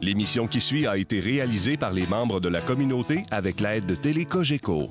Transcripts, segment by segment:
L'émission qui suit a été réalisée par les membres de la communauté avec l'aide de Télé Cogeco.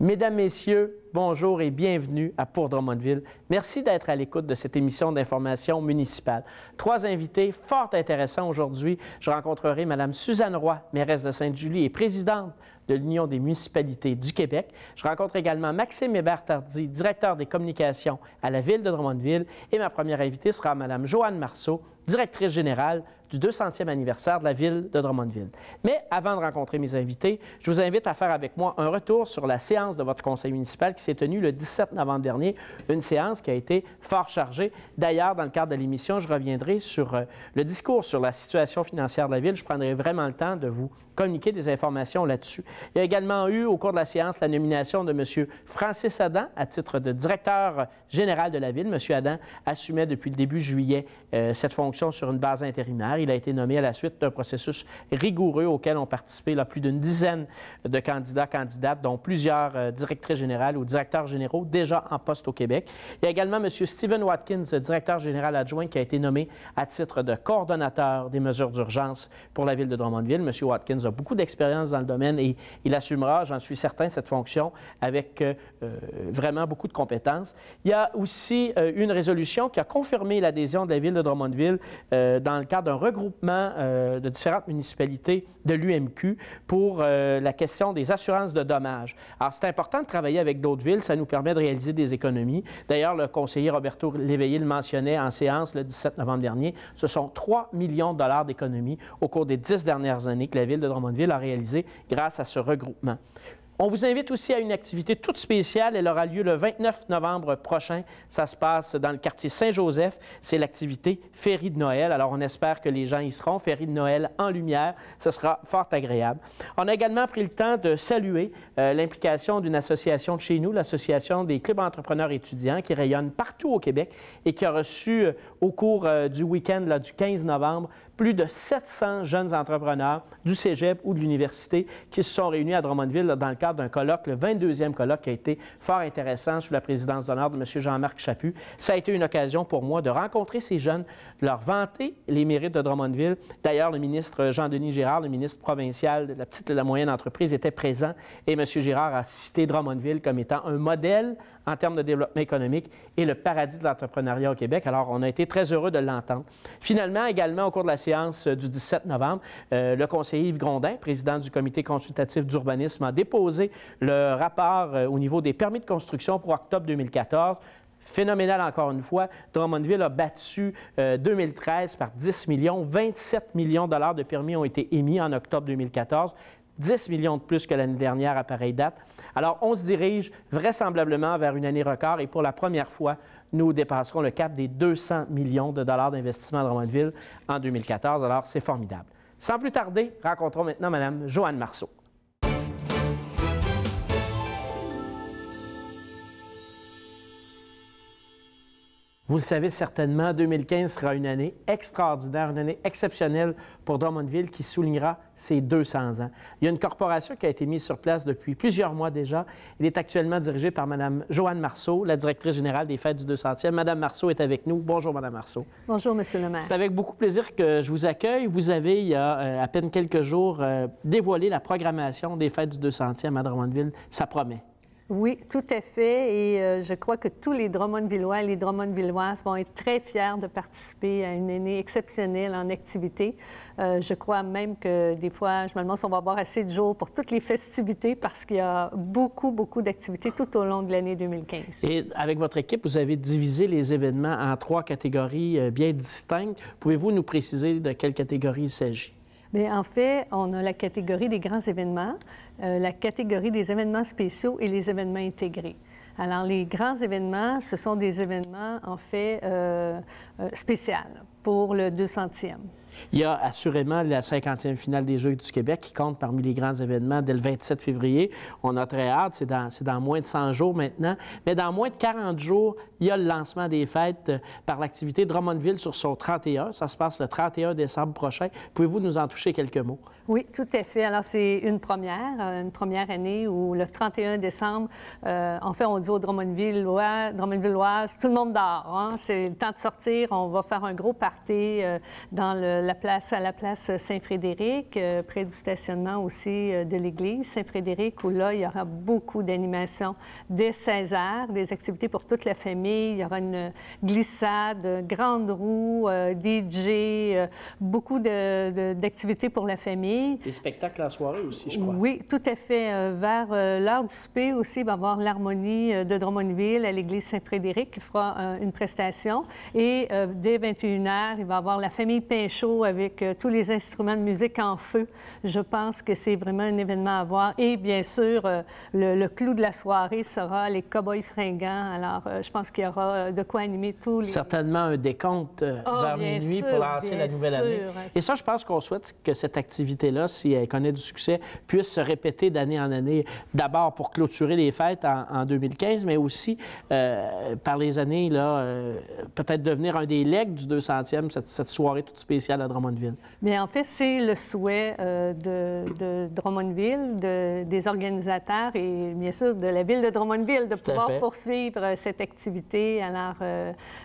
Mesdames, Messieurs, bonjour et bienvenue à Pour Drummondville. Merci d'être à l'écoute de cette émission d'information municipale. 3 invités fort intéressants aujourd'hui. Je rencontrerai Mme Suzanne Roy, mairesse de Sainte-Julie et présidente de l'Union des municipalités du Québec. Je rencontre également Maxime Hébert-Tardy, directeur des communications à la Ville de Drummondville. Et ma première invitée sera Mme Joanne Marceau, directrice générale du 200e anniversaire de la Ville de Drummondville. Mais avant de rencontrer mes invités, je vous invite à faire avec moi un retour sur la séance de votre conseil municipal qui s'est tenue le 17 novembre dernier, une séance qui a été fort chargée. D'ailleurs, dans le cadre de l'émission, je reviendrai sur le discours sur la situation financière de la Ville. Je prendrai vraiment le temps de vous communiquer des informations là-dessus. Il y a également eu, au cours de la séance, la nomination de M. Francis Adam à titre de directeur général de la Ville. M. Adam assumait depuis le début juillet cette fonction sur une base intérimaire. Il a été nommé à la suite d'un processus rigoureux auquel ont participé plus d'une dizaine de candidats-candidates, dont plusieurs directrices générales ou directeurs généraux déjà en poste au Québec. Il y a également M. Stephen Watkins, directeur général adjoint, qui a été nommé à titre de coordonnateur des mesures d'urgence pour la Ville de Drummondville. M. Watkins a beaucoup d'expérience dans le domaine et il assumera, j'en suis certain, cette fonction avec vraiment beaucoup de compétences. Il y a aussi une résolution qui a confirmé l'adhésion de la Ville de Drummondville dans le cadre d'un regroupement de différentes municipalités de l'UMQ pour la question des assurances de dommages. Alors, c'est important de travailler avec d'autres villes, ça nous permet de réaliser des économies. D'ailleurs, le conseiller Roberto Léveillé le mentionnait en séance le 17 novembre dernier, ce sont 3 millions de dollars d'économies au cours des 10 dernières années que la Ville de Drummondville a réalisé grâce à ce regroupement. On vous invite aussi à une activité toute spéciale. Elle aura lieu le 29 novembre prochain. Ça se passe dans le quartier Saint-Joseph. C'est l'activité Féerie de Noël. Alors, on espère que les gens y seront. Féerie de Noël en lumière. Ce sera fort agréable. On a également pris le temps de saluer l'implication d'une association de chez nous, l'Association des clubs entrepreneurs étudiants, qui rayonne partout au Québec et qui a reçu au cours du week-end du 15 novembre plus de 700 jeunes entrepreneurs du cégep ou de l'université qui se sont réunis à Drummondville dans le cadre d'un colloque, le 22e colloque qui a été fort intéressant sous la présidence d'honneur de M. Jean-Marc Chaput. Ça a été une occasion pour moi de rencontrer ces jeunes, de leur vanter les mérites de Drummondville. D'ailleurs, le ministre Jean-Denis Girard, le ministre provincial de la petite et de la moyenne entreprise, était présent et M. Girard a cité Drummondville comme étant un modèle en termes de développement économique et le paradis de l'entrepreneuriat au Québec. Alors, on a été très heureux de l'entendre. Finalement, également, au cours de la séance du 17 novembre, le conseiller Yves Grondin, président du comité consultatif d'urbanisme, a déposé le rapport au niveau des permis de construction pour octobre 2014. Phénoménal encore une fois. Drummondville a battu 2013 par 10 millions. 27 millions de dollars de permis ont été émis en octobre 2014. 10 millions de plus que l'année dernière à pareille date. Alors, on se dirige vraisemblablement vers une année record et pour la première fois, nous dépasserons le cap des 200 millions de dollars d'investissement à Drummondville en 2014. Alors, c'est formidable. Sans plus tarder, rencontrons maintenant Mme Joanne Marceau. Vous le savez certainement, 2015 sera une année extraordinaire, une année exceptionnelle pour Drummondville qui soulignera ses 200 ans. Il y a une corporation qui a été mise sur place depuis plusieurs mois déjà. Elle est actuellement dirigée par Mme Joanne Marceau, la directrice générale des Fêtes du 200e. Mme Marceau est avec nous. Bonjour, Mme Marceau. Bonjour, M. le maire. C'est avec beaucoup de plaisir que je vous accueille. Vous avez, il y a à peine quelques jours, dévoilé la programmation des Fêtes du 200e à Drummondville. Ça promet. Oui, tout à fait. Et je crois que tous les Drummondvillois et les Drummondvilloises vont être très fiers de participer à une année exceptionnelle en activité. Je crois même que des fois, je me demande si on va avoir assez de jours pour toutes les festivités parce qu'il y a beaucoup, beaucoup d'activités tout au long de l'année 2015. Et avec votre équipe, vous avez divisé les événements en 3 catégories bien distinctes. Pouvez-vous nous préciser de quelle catégorie il s'agit? Bien, en fait, on a la catégorie des grands événements, la catégorie des événements spéciaux et les événements intégrés. Alors, les grands événements, ce sont des événements, en fait, spéciaux pour le 200e. Il y a assurément la 50e finale des Jeux du Québec qui compte parmi les grands événements dès le 27 février. On a très hâte, c'est dans moins de 100 jours maintenant. Mais dans moins de 40 jours, il y a le lancement des fêtes par l'activité Drummondville sur son 31. Ça se passe le 31 décembre prochain. Pouvez-vous nous en toucher quelques mots? Oui, tout à fait. Alors, c'est une première année où le 31 décembre, en fait, on dit aux Drummondvilloises, tout le monde dort. Hein? C'est le temps de sortir. On va faire un gros party à la place Saint-Frédéric, près du stationnement aussi de l'église Saint-Frédéric, où là, il y aura beaucoup d'animations dès 16 heures, des activités pour toute la famille. Il y aura une glissade, grande roue, DJ, beaucoup d'activités pour la famille. Des spectacles en soirée aussi, je crois. Oui, tout à fait. Vers l'heure du souper aussi, il va y avoir l'harmonie de Drummondville à l'église Saint-Frédéric qui fera une prestation. Et dès 21h, il va y avoir la famille Pinchot avec tous les instruments de musique en feu. Je pense que c'est vraiment un événement à voir. Et bien sûr, le clou de la soirée sera les Cowboys fringants. Alors, je pense qu'il y aura de quoi animer tous les... Certainement un décompte vers minuit pour lancer la nouvelle année. Et ça, je pense qu'on souhaite que cette activité-là, si elle connaît du succès, puisse se répéter d'année en année, d'abord pour clôturer les fêtes en 2015, mais aussi par les années, peut-être devenir un des legs du 200e, cette soirée toute spéciale à Drummondville. Bien, en fait, c'est le souhait de Drummondville, des organisateurs et bien sûr de la ville de Drummondville de pouvoir poursuivre cette activité. Alors,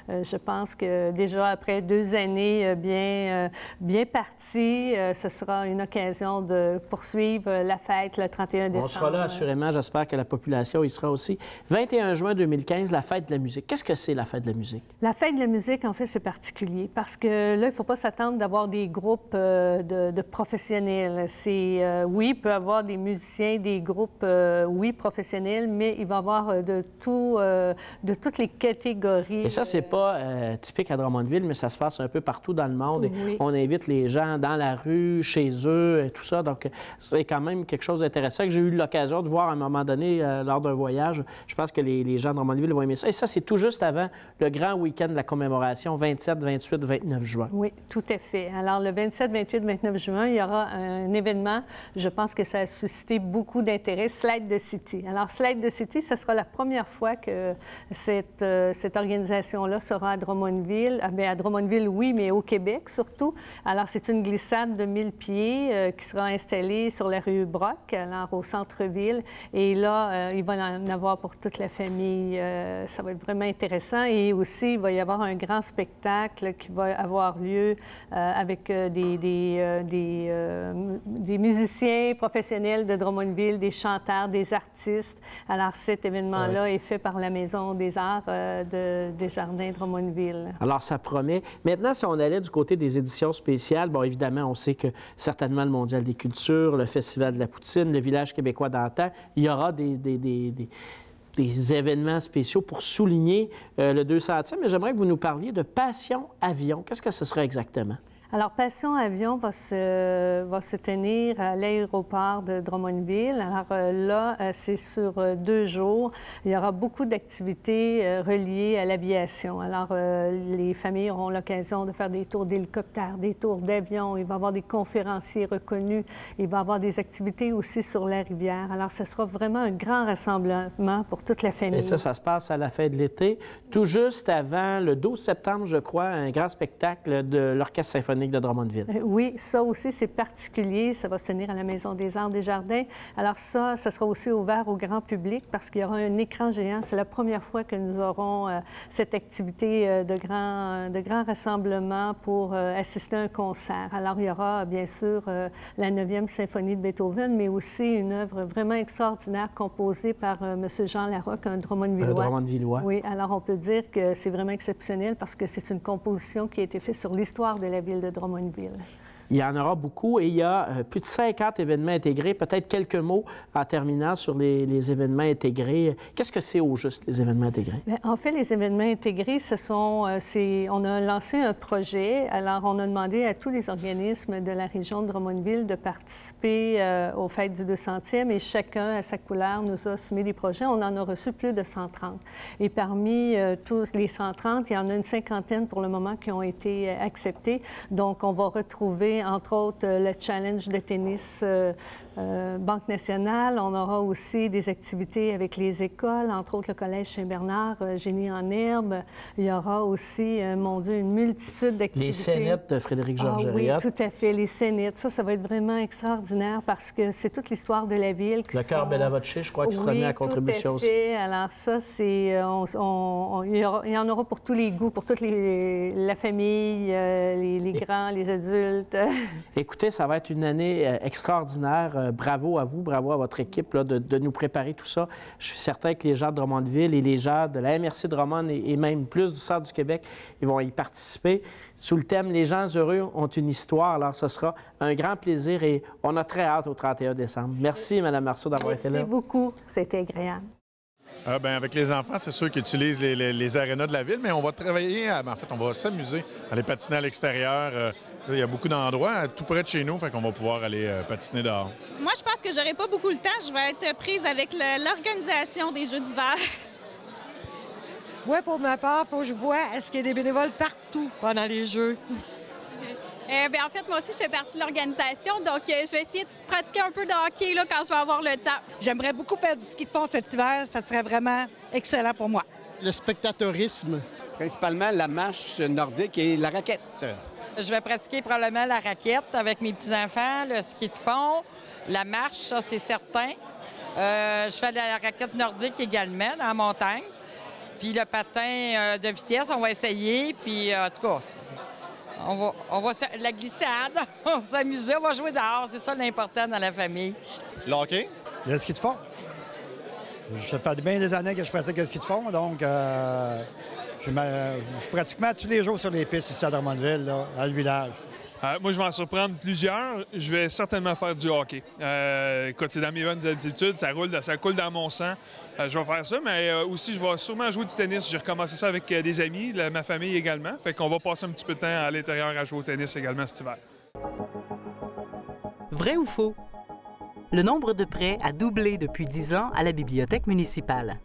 je pense que déjà après 2 années bien parties, ce sera une occasion de poursuivre la fête le 31 décembre. On sera là assurément. J'espère que la population y sera aussi. 21 juin 2015, la fête de la musique. Qu'est-ce que c'est la fête de la musique? La fête de la musique, en fait, c'est particulier parce que là, il ne faut pas s'attendre d'avoir des groupes de professionnels. Oui, il peut y avoir des musiciens, des groupes, oui, professionnels, mais il va y avoir de toutes les catégories. Et ça, c'est pas typique à Drummondville, mais ça se passe un peu partout dans le monde. Oui. On invite les gens dans la rue, chez eux, et tout ça. Donc, c'est quand même quelque chose d'intéressant que j'ai eu l'occasion de voir à un moment donné lors d'un voyage. Je pense que les gens de Drummondville vont aimer ça. Et ça, c'est tout juste avant le grand week-end de la commémoration, 27, 28, 29 juin. Oui, tout à fait. Alors, le 27, 28, 29 juin, il y aura un événement. Je pense que ça a suscité beaucoup d'intérêt, Slide the City. Alors, Slide the City, ce sera la première fois que cette organisation-là sera à Drummondville. Bien, à Drummondville, oui, mais au Québec surtout. Alors, c'est une glissade de 1000 pieds qui sera installée sur la rue Brock, alors au centre-ville. Et là, il va en avoir pour toute la famille. Ça va être vraiment intéressant. Et aussi, il va y avoir un grand spectacle qui va avoir lieu avec des musiciens professionnels de Drummondville, des chanteurs, des artistes. Alors, cet événement-là est fait par la Maison des Arts des Jardins Drummondville. Alors, ça promet. Maintenant, si on allait du côté des éditions spéciales, bon, évidemment, on sait que certainement le Mondial des cultures, le Festival de la poutine, le Village québécois d'antan, il y aura des événements spéciaux pour souligner le 200e. Mais j'aimerais que vous nous parliez de Passion Avion. Qu'est-ce que ce serait exactement? Alors, Passion Avion va se tenir à l'aéroport de Drummondville. Alors là, c'est sur 2 jours. Il y aura beaucoup d'activités reliées à l'aviation. Alors, les familles auront l'occasion de faire des tours d'hélicoptère, des tours d'avion. Il va y avoir des conférenciers reconnus. Il va y avoir des activités aussi sur la rivière. Alors, ce sera vraiment un grand rassemblement pour toute la famille. Et ça se passe à la fin de l'été. Tout juste avant le 12 septembre, je crois, un grand spectacle de l'Orchestre symphonique de Drummondville. Oui, ça aussi, c'est particulier. Ça va se tenir à la Maison des Arts des Jardins. Alors ça sera aussi ouvert au grand public parce qu'il y aura un écran géant. C'est la première fois que nous aurons cette activité de grand rassemblement pour assister à un concert. Alors, il y aura, bien sûr, la 9e symphonie de Beethoven, mais aussi une œuvre vraiment extraordinaire composée par M. Jean Larocque, un Drummondvillois. Drummondvillois. Oui, alors on peut dire que c'est vraiment exceptionnel parce que c'est une composition qui a été faite sur l'histoire de la ville de Drummondville. Il y en aura beaucoup et il y a plus de 50 événements intégrés. Peut-être quelques mots en terminant sur les événements intégrés. Qu'est-ce que c'est au juste, les événements intégrés? Bien, en fait, les événements intégrés, on a lancé un projet. Alors, on a demandé à tous les organismes de la région de Drummondville de participer aux fêtes du 200e et chacun, à sa couleur, nous a soumis des projets. On en a reçu plus de 130. Et parmi tous les 130, il y en a une cinquantaine pour le moment qui ont été acceptés. Donc, on va retrouver, entre autres, le challenge de tennis Banque nationale. On aura aussi des activités avec les écoles, entre autres le Collège Saint-Bernard, Génie en herbe. Il y aura aussi, mon Dieu, une multitude d'activités. Les scénettes de Frédéric Georges-Hériot. Oui, tout à fait, les scénettes. Ça va être vraiment extraordinaire parce que c'est toute l'histoire de la ville. Le cœur Bella Voce, je crois, qui sera mis à contribution aussi. Tout à fait. Alors ça, c'est... il y en aura pour tous les goûts, pour toute la famille, les grands, les adultes. Écoutez, ça va être une année extraordinaire. Bravo à vous, bravo à votre équipe là, de nous préparer tout ça. Je suis certain que les gens de Drummondville et les gens de la MRC de Drummond et même plus du Centre du Québec, ils vont y participer. Sous le thème « Les gens heureux ont une histoire », alors ce sera un grand plaisir et on a très hâte au 31 décembre. Merci, Mme Marceau, d'avoir été là. Merci beaucoup. C'était agréable. Bien, avec les enfants, c'est sûr qu'ils utilisent les arénas de la ville, mais on va travailler, en fait, on va s'amuser, aller patiner à l'extérieur. Il y a beaucoup d'endroits tout près de chez nous, fait qu'on va pouvoir aller patiner dehors. Moi, je pense que j'aurai pas beaucoup le temps. Je vais être prise avec l'organisation des Jeux d'hiver. Oui, pour ma part, il faut que je vois est-ce qu'il y a des bénévoles partout pendant les Jeux. En fait, moi aussi, je fais partie de l'organisation, donc je vais essayer de pratiquer un peu de hockey là, quand je vais avoir le temps. J'aimerais beaucoup faire du ski de fond cet hiver. Ça serait vraiment excellent pour moi. Le spectateurisme. Principalement la marche nordique et la raquette. Je vais pratiquer probablement la raquette avec mes petits-enfants, le ski de fond, la marche, ça c'est certain. Je fais de la raquette nordique également dans la montagne. Puis le patin de vitesse, on va essayer. Puis en tout cas, on va la glissade, on va s'amuser, on va jouer dehors. C'est ça l'important dans la famille. Le hockey? Le ski de fond. Ça fait bien des années que je pratique le ski de fond, donc je suis pratiquement tous les jours sur les pistes ici à Drummondville, là, dans le village. Moi, je vais en surprendre plusieurs. Je vais certainement faire du hockey. Écoute, c'est dans mes bonnes habitudes, ça coule dans mon sang. Je vais faire ça, mais aussi, je vais sûrement jouer du tennis. J'ai recommencé ça avec des amis, ma famille également. Fait qu'on va passer un petit peu de temps à l'intérieur à jouer au tennis également cet hiver. Vrai ou faux? Le nombre de prêts a doublé depuis 10 ans à la bibliothèque municipale.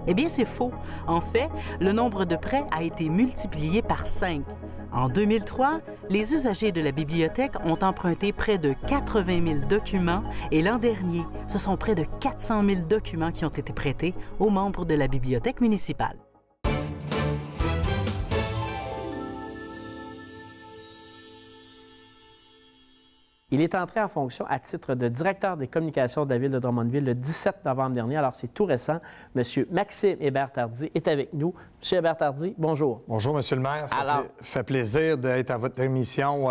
Eh bien, c'est faux. En fait, le nombre de prêts a été multiplié par 5. En 2003, les usagers de la bibliothèque ont emprunté près de 80 000 documents et l'an dernier, ce sont près de 400 000 documents qui ont été prêtés aux membres de la bibliothèque municipale. Il est entré en fonction à titre de directeur des communications de la Ville de Drummondville le 17 novembre dernier. Alors, c'est tout récent. Monsieur Maxime Hébert-Tardy est avec nous. Monsieur Hébert-Tardy, bonjour. Bonjour, Monsieur le maire. Fait plaisir d'être à votre émission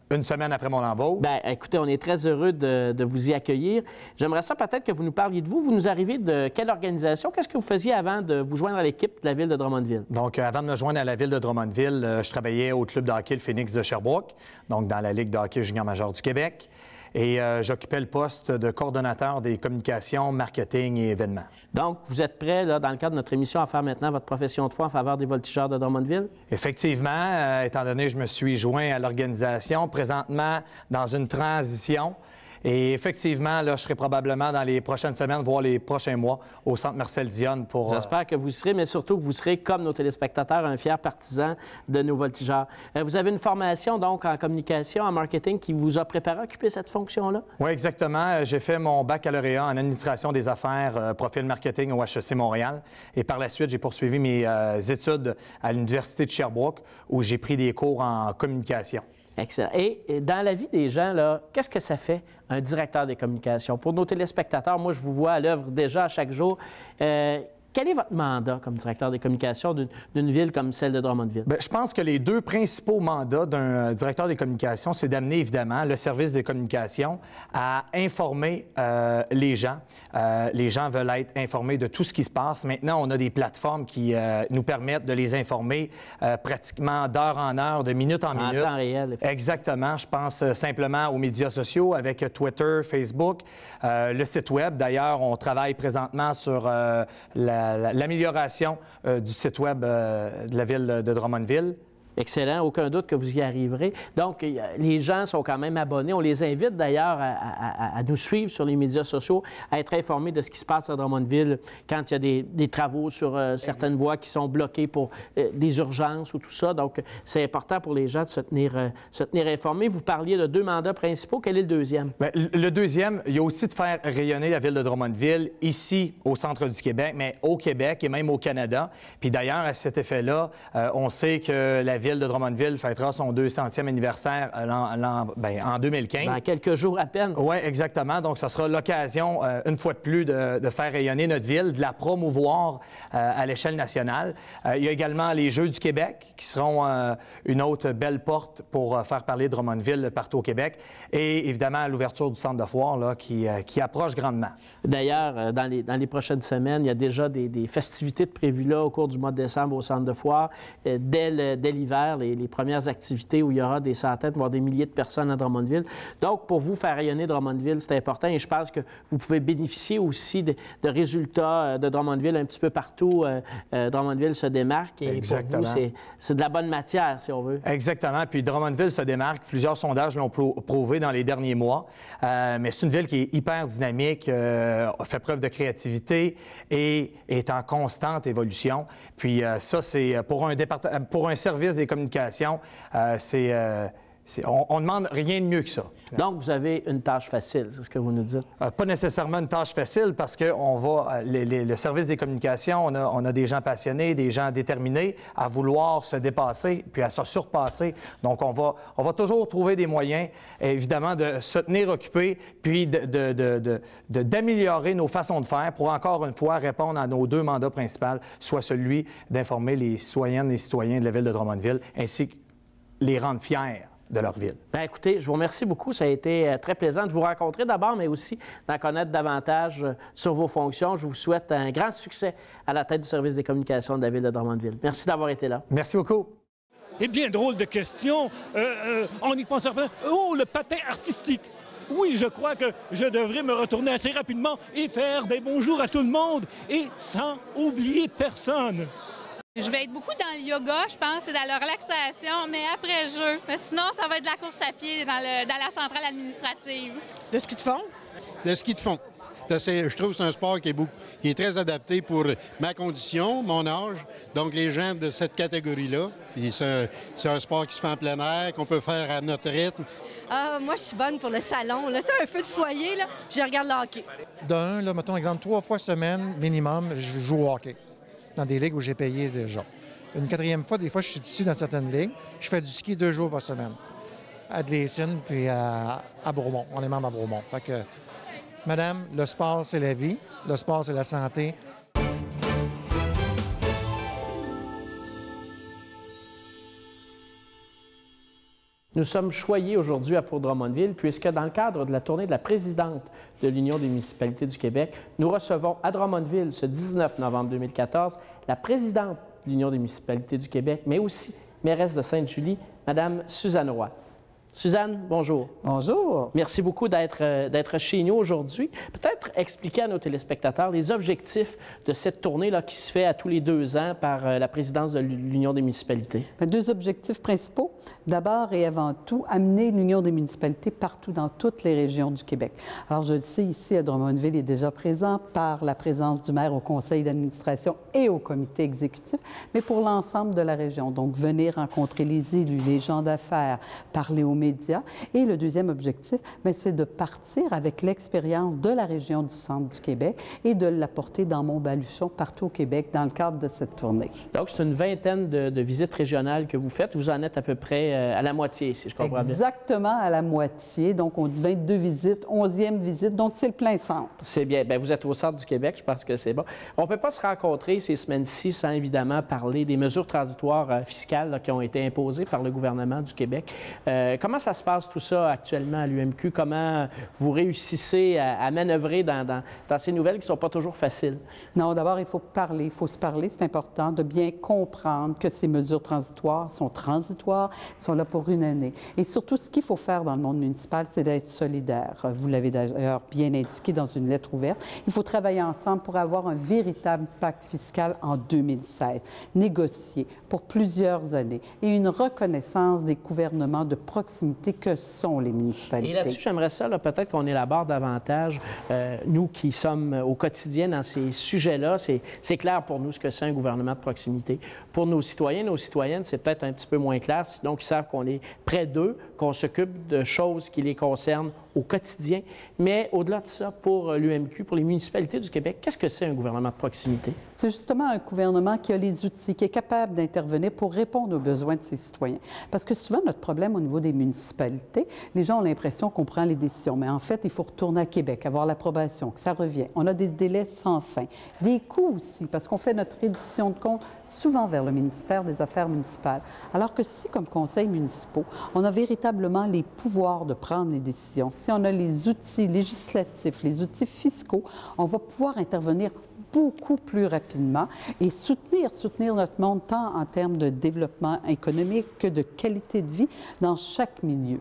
une semaine après mon embauche. Bien, écoutez, on est très heureux de vous y accueillir. J'aimerais ça peut-être que vous nous parliez de vous. Vous nous arrivez de quelle organisation? Qu'est-ce que vous faisiez avant de vous joindre à l'équipe de la Ville de Drummondville? Donc, avant de me joindre à la Ville de Drummondville, je travaillais au club de hockey le Phoenix de Sherbrooke, donc dans la Ligue de hockey junior major du Québec. Et j'occupais le poste de coordonnateur des communications, marketing et événements. Donc, vous êtes prêt, là, dans le cadre de notre émission, à faire maintenant votre profession de foi en faveur des voltigeurs de Drummondville? Effectivement, étant donné que je me suis joint à l'organisation, présentement dans une transition. Et effectivement, là, je serai probablement dans les prochaines semaines, voire les prochains mois, au Centre Marcel Dionne pour... J'espère que vous serez, mais surtout que vous serez, comme nos téléspectateurs, un fier partisan de nos voltigeurs. Vous avez une formation, donc, en communication, en marketing, qui vous a préparé à occuper cette fonction-là? Oui, exactement. J'ai fait mon baccalauréat en administration des affaires, profil marketing au HEC Montréal. Et par la suite, j'ai poursuivi mes études à l'Université de Sherbrooke, où j'ai pris des cours en communication. Excellent. Et dans la vie des gens, là, qu'est-ce que ça fait, un directeur des communications? Pour nos téléspectateurs, moi, je vous vois à l'œuvre déjà à chaque jour. Quel Quel est votre mandat comme directeur des communications d'une ville comme celle de Drummondville? Bien, je pense que les deux principaux mandats d'un directeur des communications, c'est d'amener évidemment le service des communications à informer les gens. Les gens veulent être informés de tout ce qui se passe. Maintenant, on a des plateformes qui nous permettent de les informer pratiquement d'heure en heure, de minute en minute. En temps réel. Exactement. Je pense simplement aux médias sociaux avec Twitter, Facebook, le site Web. D'ailleurs, on travaille présentement sur l'amélioration du site Web de la ville de Drummondville. Excellent, aucun doute que vous y arriverez. Donc, les gens sont quand même abonnés. On les invite d'ailleurs à nous suivre sur les médias sociaux, à être informés de ce qui se passe à Drummondville quand il y a des travaux sur certaines voies qui sont bloquées pour des urgences ou tout ça. Donc, c'est important pour les gens de se tenir informés. Vous parliez de deux mandats principaux. Quel est le deuxième? Bien, le deuxième, il y a aussi de faire rayonner la ville de Drummondville ici, au centre du Québec, mais au Québec et même au Canada. Puis d'ailleurs, à cet effet-là, on sait que la ville de Drummondville fêtera son 200e anniversaire en 2015. Dans quelques jours à peine. Oui, exactement. Donc, ça sera l'occasion, une fois de plus, de faire rayonner notre ville, de la promouvoir à l'échelle nationale. Il y a également les Jeux du Québec, qui seront une autre belle porte pour faire parler de Drummondville partout au Québec. Et évidemment, l'ouverture du centre de foire là, qui approche grandement. D'ailleurs, dans les prochaines semaines, il y a déjà des festivités de prévues là au cours du mois de décembre au centre de foire. Dès l'hiver, les premières activités où il y aura des centaines, voire des milliers de personnes à Drummondville. Donc, pour vous, faire rayonner Drummondville, c'est important et je pense que vous pouvez bénéficier aussi de résultats de Drummondville un petit peu partout. Drummondville se démarque et exactement. Pour vous, c'est de la bonne matière, si on veut. Exactement. Puis Drummondville se démarque. Plusieurs sondages l'ont prouvé dans les derniers mois. Mais c'est une ville qui est hyper dynamique, fait preuve de créativité et est en constante évolution. Puis ça, c'est pour un service des communications, on ne demande rien de mieux que ça. Donc, vous avez une tâche facile, c'est ce que vous nous dites? Pas nécessairement une tâche facile parce que le service des communications, on a des gens passionnés, des gens déterminés à vouloir se dépasser puis à se surpasser. Donc, on va toujours trouver des moyens, évidemment, de se tenir occupés puis d'améliorer nos façons de faire pour, encore une fois, répondre à nos deux mandats principaux, soit celui d'informer les citoyennes et les citoyens de la ville de Drummondville ainsi que les rendre fiers de leur ville. Bien, écoutez, je vous remercie beaucoup. Ça a été très plaisant de vous rencontrer d'abord, mais aussi d'en connaître davantage sur vos fonctions. Je vous souhaite un grand succès à la tête du service des communications de la ville de Drummondville. Merci d'avoir été là. Merci beaucoup. Eh bien, drôle de question. On y pense après. Oh, le patin artistique. Oui, je crois que je devrais me retourner assez rapidement et faire des bonjours à tout le monde et sans oublier personne. Je vais être beaucoup dans le yoga, je pense, et dans la relaxation, mais après jeu. Mais sinon, ça va être de la course à pied dans la centrale administrative. Le ski de fond? Le ski de fond. Je trouve que c'est un sport qui est très adapté pour ma condition, mon âge, donc les gens de cette catégorie-là. Puis c'est un sport qui se fait en plein air, qu'on peut faire à notre rythme. Moi, je suis bonne pour le salon. Là, tu sais, un feu de foyer, là, puis je regarde le hockey. D'un, là, mettons, exemple, 3 fois semaine minimum, je joue au hockey. Dans des ligues où j'ai payé déjà. Une 4e fois, des fois, je suis ici dans certaines ligues. Je fais du ski 2 jours par semaine. À Dlayton, puis à Bromont. On est membre à Bromont. Fait que, madame, le sport, c'est la vie. Le sport, c'est la santé. Nous sommes choyés aujourd'hui à Port-Drummondville puisque dans le cadre de la tournée de la présidente de l'Union des municipalités du Québec, nous recevons à Drummondville ce 19 novembre 2014 la présidente de l'Union des municipalités du Québec, mais aussi mairesse de Sainte-Julie, Mme Suzanne Roy. Suzanne, bonjour. Bonjour. Merci beaucoup d'être chez nous aujourd'hui. Peut-être expliquer à nos téléspectateurs les objectifs de cette tournée-là qui se fait à tous les 2 ans par la présidence de l'Union des municipalités. 2 objectifs principaux. D'abord et avant tout, amener l'Union des municipalités partout dans toutes les régions du Québec. Alors, je le sais, ici, à Drummondville, il est déjà présent par la présence du maire au conseil d'administration et au comité exécutif, mais pour l'ensemble de la région. Donc, venir rencontrer les élus, les gens d'affaires, parler aux médias, immédiat. Et le deuxième objectif, c'est de partir avec l'expérience de la région du centre du Québec et de l'apporter dans Mont-Baluchon, partout au Québec, dans le cadre de cette tournée. Donc, c'est une vingtaine de visites régionales que vous faites. Vous en êtes à peu près à la moitié, si je comprends bien. Exactement à la moitié. Donc, on dit 22 visites, 11e visite. Donc, c'est le plein centre. C'est bien. Bien, vous êtes au centre du Québec, je pense que c'est bon. On ne peut pas se rencontrer ces semaines-ci sans évidemment parler des mesures transitoires fiscales là, qui ont été imposées par le gouvernement du Québec. Comment ça se passe tout ça actuellement à l'UMQ? Comment vous réussissez à manœuvrer dans ces nouvelles qui ne sont pas toujours faciles? Non, d'abord, il faut parler, il faut se parler. C'est important de bien comprendre que ces mesures transitoires, sont là pour une année. Et surtout, ce qu'il faut faire dans le monde municipal, c'est d'être solidaire. Vous l'avez d'ailleurs bien indiqué dans une lettre ouverte. Il faut travailler ensemble pour avoir un véritable pacte fiscal en 2016, négocié pour plusieurs années et une reconnaissance des gouvernements de proximité que sont les municipalités. Et là-dessus, j'aimerais ça, peut-être qu'on élabore davantage, nous qui sommes au quotidien dans ces sujets-là. C'est clair pour nous ce que c'est un gouvernement de proximité. Pour nos citoyens, nos citoyennes, c'est peut-être un petit peu moins clair. Donc, ils savent qu'on est près d'eux, qu'on s'occupe de choses qui les concernent au quotidien. Mais au-delà de ça, pour l'UMQ, pour les municipalités du Québec, qu'est-ce que c'est un gouvernement de proximité? C'est justement un gouvernement qui a les outils, qui est capable d'intervenir pour répondre aux besoins de ses citoyens. Parce que souvent, notre problème au niveau des municipalités, les gens ont l'impression qu'on prend les décisions. Mais en fait, il faut retourner à Québec, avoir l'approbation, que ça revient. On a des délais sans fin. Des coûts aussi, parce qu'on fait notre reddition de comptes souvent vers le ministère des Affaires municipales. Alors que si, comme conseils municipaux, on a véritablement les pouvoirs de prendre les décisions, si on a les outils législatifs, les outils fiscaux, on va pouvoir intervenir beaucoup plus rapidement et soutenir notre monde tant en termes de développement économique que de qualité de vie dans chaque milieu.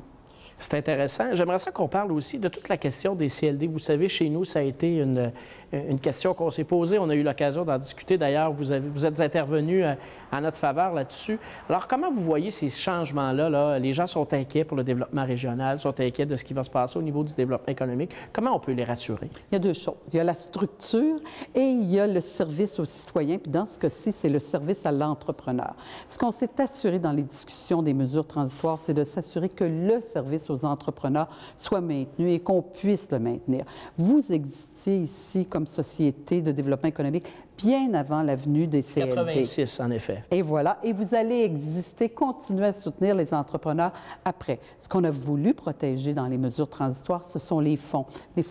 C'est intéressant. J'aimerais ça qu'on parle aussi de toute la question des CLD. Vous savez, chez nous, ça a été une question qu'on s'est posée. On a eu l'occasion d'en discuter. D'ailleurs, vous êtes intervenu en notre faveur là-dessus. Alors, comment vous voyez ces changements-là? Là? Les gens sont inquiets pour le développement régional, sont inquiets de ce qui va se passer au niveau du développement économique. Comment on peut les rassurer? Il y a deux choses. Il y a la structure et il y a le service aux citoyens. Puis dans ce cas-ci, c'est le service à l'entrepreneur. Ce qu'on s'est assuré dans les discussions des mesures transitoires, c'est de s'assurer que le service aux entrepreneurs soit maintenu et qu'on puisse le maintenir. Vous existiez ici comme société de développement économique bien avant la venue des CLD. 86, en effet. Et voilà. Et vous allez exister, continuer à soutenir les entrepreneurs après. Ce qu'on a voulu protéger dans les mesures transitoires, ce sont les fonds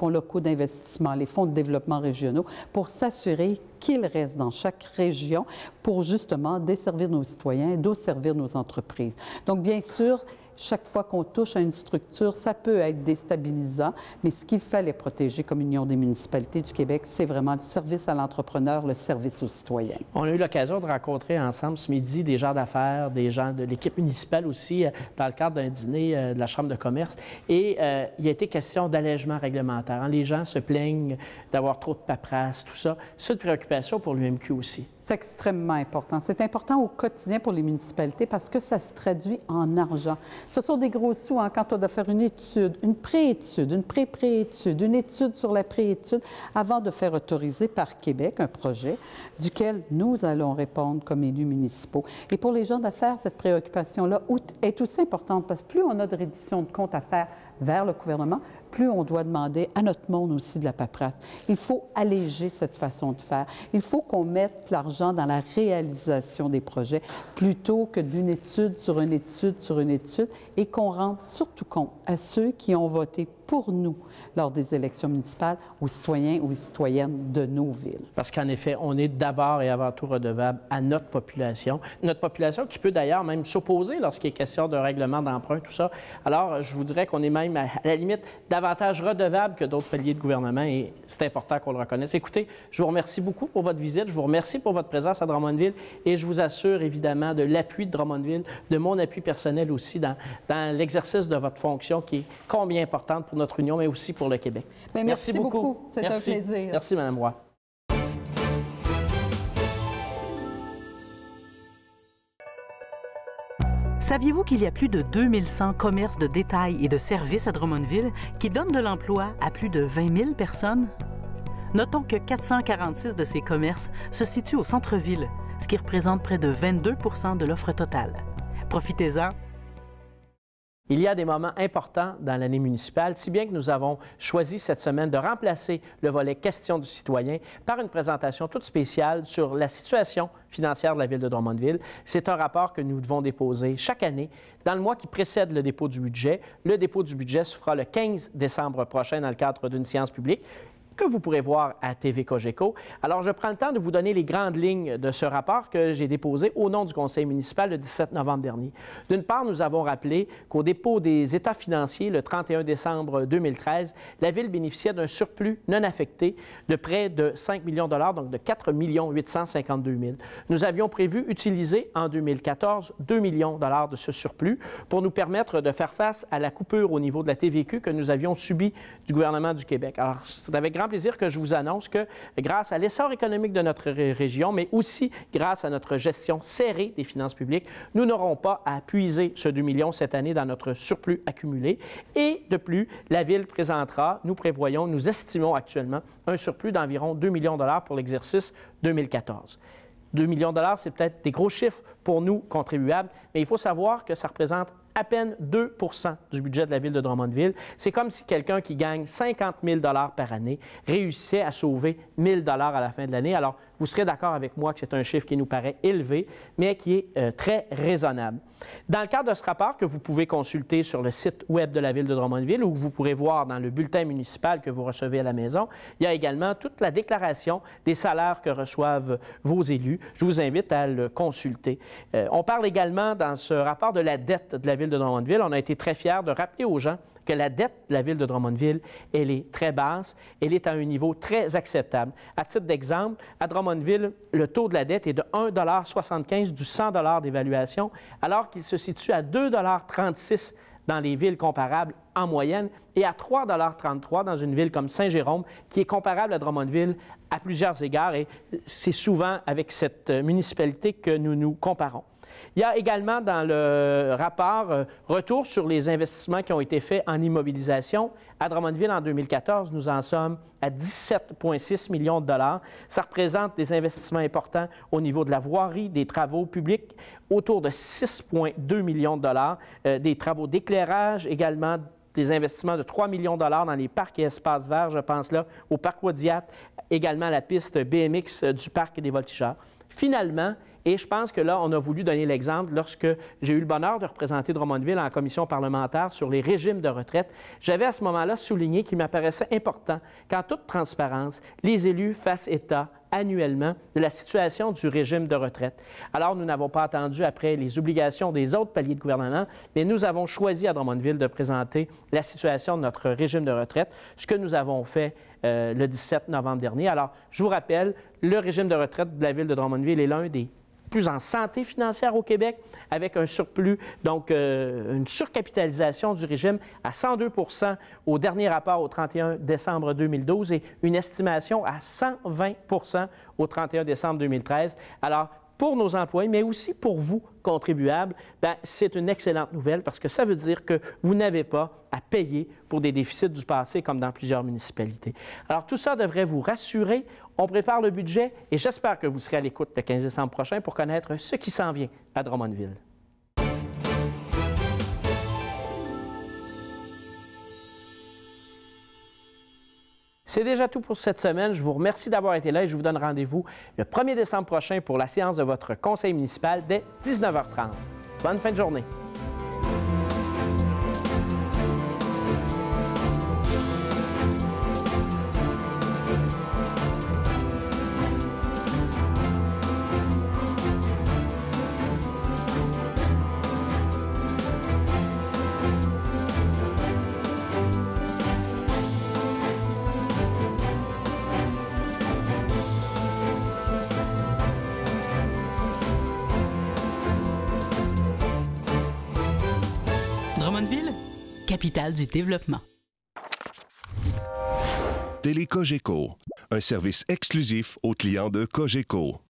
locaux d'investissement, les fonds de développement régionaux, pour s'assurer qu'ils restent dans chaque région pour justement desservir nos citoyens et desservir nos entreprises. Donc, bien sûr, chaque fois qu'on touche à une structure, ça peut être déstabilisant, mais ce qu'il fallait protéger comme Union des municipalités du Québec, c'est vraiment le service à l'entrepreneur, le service aux citoyens. On a eu l'occasion de rencontrer ensemble ce midi des gens d'affaires, des gens de l'équipe municipale aussi, dans le cadre d'un dîner de la Chambre de commerce. Et il a été question d'allègement réglementaire. Hein. Les gens se plaignent d'avoir trop de paperasse, tout ça. C'est une préoccupation pour l'UMQ aussi. C'est extrêmement important. C'est important au quotidien pour les municipalités parce que ça se traduit en argent. Ce sont des gros sous hein, quand on doit faire une étude, une préétude, une pré-préétude, une étude sur la préétude avant de faire autoriser par Québec un projet duquel nous allons répondre comme élus municipaux. Et pour les gens d'affaires, cette préoccupation-là est aussi importante parce que plus on a de reddition de comptes à faire vers le gouvernement, plus on doit demander à notre monde aussi de la paperasse. Il faut alléger cette façon de faire. Il faut qu'on mette l'argent dans la réalisation des projets plutôt que d'une étude sur une étude sur une étude et qu'on rende surtout compte à ceux qui ont voté pour nous lors des élections municipales, aux citoyens ou aux citoyennes de nos villes. Parce qu'en effet, on est d'abord et avant tout redevable à notre population qui peut d'ailleurs même s'opposer lorsqu'il est question d'un règlement d'emprunt, tout ça. Alors, je vous dirais qu'on est même à la limite davantage redevable que d'autres paliers de gouvernement et c'est important qu'on le reconnaisse. Écoutez, je vous remercie beaucoup pour votre visite, je vous remercie pour votre présence à Drummondville et je vous assure évidemment de l'appui de Drummondville, de mon appui personnel aussi dans l'exercice de votre fonction qui est combien importante pour notre Union, mais aussi pour le Québec. Bien, merci beaucoup. C'est un plaisir. Merci, Mme Roy. Saviez-vous qu'il y a plus de 2100 commerces de détail et de services à Drummondville qui donnent de l'emploi à plus de 20 000 personnes? Notons que 446 de ces commerces se situent au centre-ville, ce qui représente près de 22 % de l'offre totale. Profitez-en. Il y a des moments importants dans l'année municipale, si bien que nous avons choisi cette semaine de remplacer le volet questions du citoyen par une présentation toute spéciale sur la situation financière de la Ville de Drummondville. C'est un rapport que nous devons déposer chaque année dans le mois qui précède le dépôt du budget. Le dépôt du budget se fera le 15 décembre prochain dans le cadre d'une séance publique que vous pourrez voir à TV Cogeco. Alors, je prends le temps de vous donner les grandes lignes de ce rapport que j'ai déposé au nom du conseil municipal le 17 novembre dernier. D'une part, nous avons rappelé qu'au dépôt des états financiers le 31 décembre 2013, la Ville bénéficiait d'un surplus non affecté de près de 5 millions de dollars, donc de 4 852 000. Nous avions prévu utiliser en 2014 2 millions de dollars de ce surplus pour nous permettre de faire face à la coupure au niveau de la TVQ que nous avions subie du gouvernement du Québec. Alors, c'est avec grand plaisir que je vous annonce que grâce à l'essor économique de notre région, mais aussi grâce à notre gestion serrée des finances publiques, nous n'aurons pas à puiser ce 2 millions cette année dans notre surplus accumulé. Et de plus, la Ville présentera, nous prévoyons, nous estimons actuellement un surplus d'environ 2 millions de dollars pour l'exercice 2014. 2 millions de dollars, c'est peut-être des gros chiffres pour nous, contribuables, mais il faut savoir que ça représente à peine 2 du budget de la Ville de Drummondville. C'est comme si quelqu'un qui gagne 50 000 $ par année réussissait à sauver 1 000 $ à la fin de l'année. Alors, vous serez d'accord avec moi que c'est un chiffre qui nous paraît élevé, mais qui est très raisonnable. Dans le cadre de ce rapport que vous pouvez consulter sur le site web de la Ville de Drummondville ou que vous pourrez voir dans le bulletin municipal que vous recevez à la maison, il y a également toute la déclaration des salaires que reçoivent vos élus. Je vous invite à le consulter. On parle également dans ce rapport de la dette de la Ville de Drummondville. On a été très fiers de rappeler aux gens que la dette de la Ville de Drummondville, elle est très basse, elle est à un niveau très acceptable. À titre d'exemple, à Drummondville, le taux de la dette est de 1,75 $ du 100 $ d'évaluation, alors qu'il se situe à 2,36 $ dans les villes comparables en moyenne et à 3,33 $ dans une ville comme Saint-Jérôme, qui est comparable à Drummondville à plusieurs égards, et c'est souvent avec cette municipalité que nous nous comparons. Il y a également dans le rapport retour sur les investissements qui ont été faits en immobilisation. À Drummondville, en 2014, nous en sommes à 17,6 millions de dollars. Ça représente des investissements importants au niveau de la voirie, des travaux publics, autour de 6,2 millions de dollars, des travaux d'éclairage également, des investissements de 3 millions de dollars dans les parcs et espaces verts. Je pense là au parc Wadiat, également à la piste BMX du parc des Voltigeurs. Finalement, et je pense que là, on a voulu donner l'exemple lorsque j'ai eu le bonheur de représenter Drummondville en commission parlementaire sur les régimes de retraite. J'avais à ce moment-là souligné qu'il m'apparaissait important qu'en toute transparence, les élus fassent état annuellement de la situation du régime de retraite. Alors, nous n'avons pas attendu après les obligations des autres paliers de gouvernement, mais nous avons choisi à Drummondville de présenter la situation de notre régime de retraite, ce que nous avons fait le 17 novembre dernier. Alors, je vous rappelle, le régime de retraite de la Ville de Drummondville est l'un des plus en santé financière au Québec, avec un surplus, donc une surcapitalisation du régime à 102 % au dernier rapport au 31 décembre 2012 et une estimation à 120 % au 31 décembre 2013. Alors, pour nos employés, mais aussi pour vous, contribuables, c'est une excellente nouvelle parce que ça veut dire que vous n'avez pas à payer pour des déficits du passé comme dans plusieurs municipalités. Alors, tout ça devrait vous rassurer. On prépare le budget et j'espère que vous serez à l'écoute le 15 décembre prochain pour connaître ce qui s'en vient à Drummondville. C'est déjà tout pour cette semaine. Je vous remercie d'avoir été là et je vous donne rendez-vous le 1er décembre prochain pour la séance de votre conseil municipal dès 19h30. Bonne fin de journée. Drummondville, capitale du développement. Télé Cogeco, un service exclusif aux clients de Cogeco.